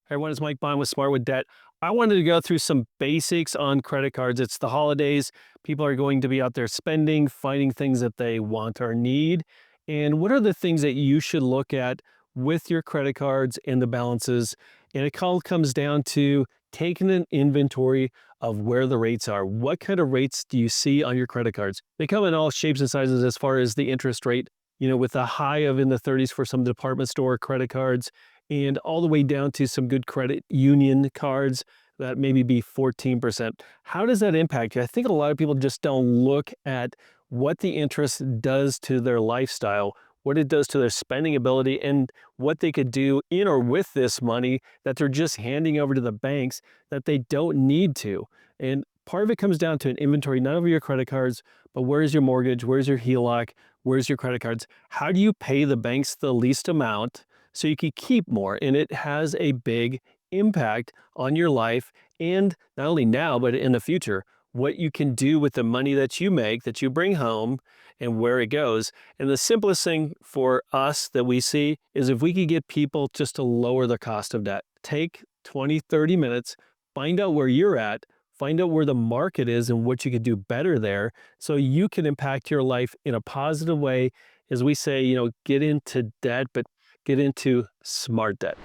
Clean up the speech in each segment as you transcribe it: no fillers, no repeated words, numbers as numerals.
Hey everyone, it's Mike Bond with Smart with Debt. I wanted to go through some basics on credit cards. It's the holidays. People are going to be out there spending, finding things that they want or need. And what are the things that you should look at with your credit cards and the balances? And it all comes down to taking an inventory of where the rates are. What kind of rates do you see on your credit cards? They come in all shapes and sizes as far as the interest rate, with a high of in the 30s for some department store credit cards and all the way down to some good credit union cards that maybe be 14%. How does that impact you? I think a lot of people just don't look at what the interest does to their lifestyle, what it does to their spending ability, and what they could do in or with this money that they're just handing over to the banks that they don't need to. And part of it comes down to an inventory, not of your credit cards, but where's your mortgage, where's your HELOC, where's your credit cards? How do you pay the banks the least amount so you can keep more? And it has a big impact on your life, and not only now, but in the future, what you can do with the money that you make, that you bring home, and where it goes. And the simplest thing for us that we see is if we could get people just to lower the cost of debt. Take 20, 30 minutes, find out where you're at, find out where the market is and what you could do better there so you can impact your life in a positive way. As we say, get into debt, but get into smart debt.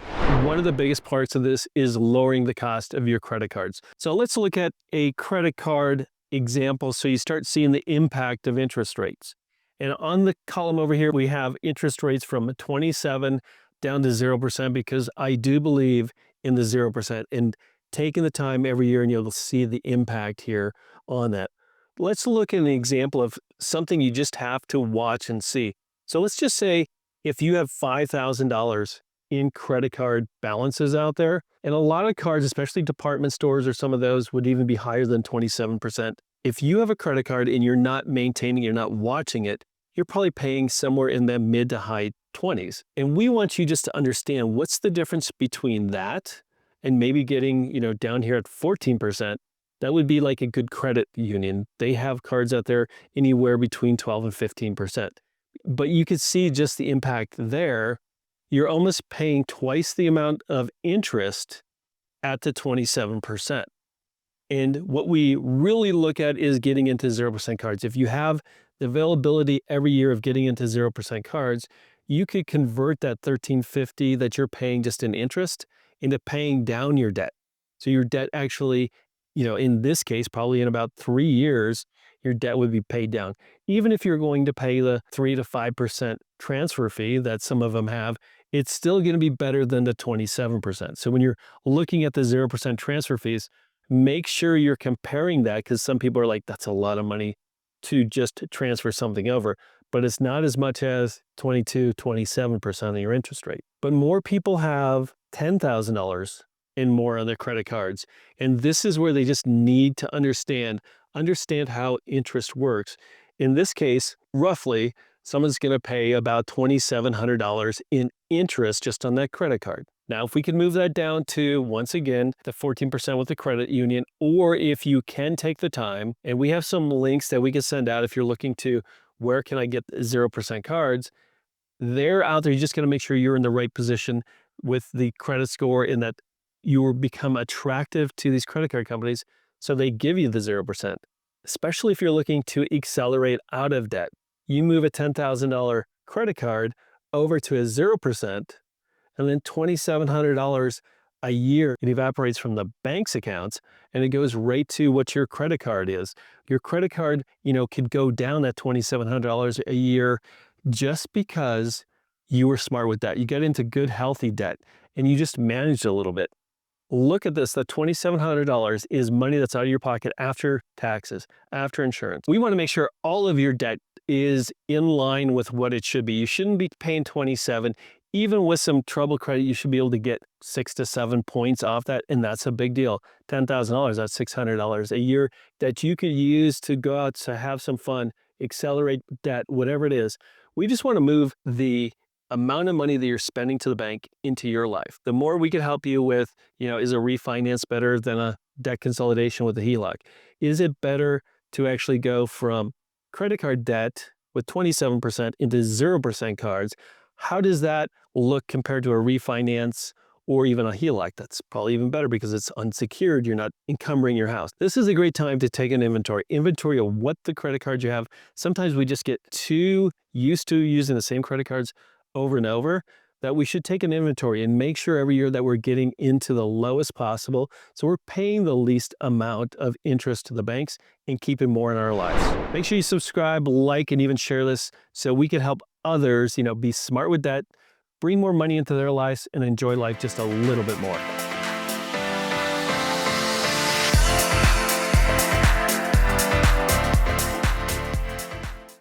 One of the biggest parts of this is lowering the cost of your credit cards. So let's look at a credit card example so you start seeing the impact of interest rates. And on the column over here, we have interest rates from 27 down to 0% because I do believe in the 0% and taking the time every year and you'll see the impact here on that. Let's look at an example of something you just have to watch and see. So let's just say if you have $5,000 in credit card balances out there, and a lot of cards, especially department stores or some of those, would even be higher than 27%. If you have a credit card and you're not maintaining, you're not watching it, you're probably paying somewhere in the mid to high 20s. And we want you just to understand what's the difference between that and maybe getting, down here at 14%. That would be like a good credit union. They have cards out there anywhere between 12 and 15%. But you could see just the impact there. You're almost paying twice the amount of interest at the 27%. And what we really look at is getting into 0% cards. If you have the availability every year of getting into 0% cards, you could convert that $1,350 that you're paying just in interest into paying down your debt. So your debt actually, in this case, probably in about 3 years, your debt would be paid down. Even if you're going to pay the 3 to 5% transfer fee that some of them have, it's still going to be better than the 27%. So when you're looking at the 0% transfer fees, make sure you're comparing that because some people are like, that's a lot of money to just transfer something over. But it's not as much as 22, 27% of your interest rate. But more people have $10,000 and more on their credit cards. And this is where they just need to understand how interest works. In this case, roughly, someone's going to pay about $2,700 in interest just on that credit card. Now, if we can move that down to, once again, the 14% with the credit union, or if you can take the time, and we have some links that we can send out if you're looking to where can I get 0% cards, they're out there. You just got to make sure you're in the right position with the credit score and that you will become attractive to these credit card companies so they give you the 0%, especially if you're looking to accelerate out of debt. You move a $10,000 credit card over to a 0%, and then $2,700 a year, it evaporates from the bank's accounts and it goes right to what your credit card is. Your credit card, could go down that $2,700 a year just because you were smart with debt. You get into good, healthy debt and you just managed a little bit. Look at this, the $2,700 is money that's out of your pocket after taxes, after insurance. We want to make sure all of your debt is in line with what it should be. You shouldn't be paying 27. Even with some trouble credit, you should be able to get 6 to 7 points off that, and that's a big deal. $10,000, that's $600 a year that you could use to go out to have some fun, accelerate debt, whatever it is. We just want to move the amount of money that you're spending to the bank into your life. The more we can help you with, is a refinance better than a debt consolidation with a HELOC? Is it better to actually go from credit card debt with 27% into 0% cards? How does that look compared to a refinance or even a HELOC. That's probably even better because it's unsecured. You're not encumbering your house. This is a great time to take an inventory of what the credit cards you have. Sometimes we just get too used to using the same credit cards over and over that we should take an inventory and make sure every year that we're getting into the lowest possible. So we're paying the least amount of interest to the banks and keeping more in our lives. Make sure you subscribe, like, and even share this so we can help others, be smart with debt, bring more money into their lives, and enjoy life just a little bit more.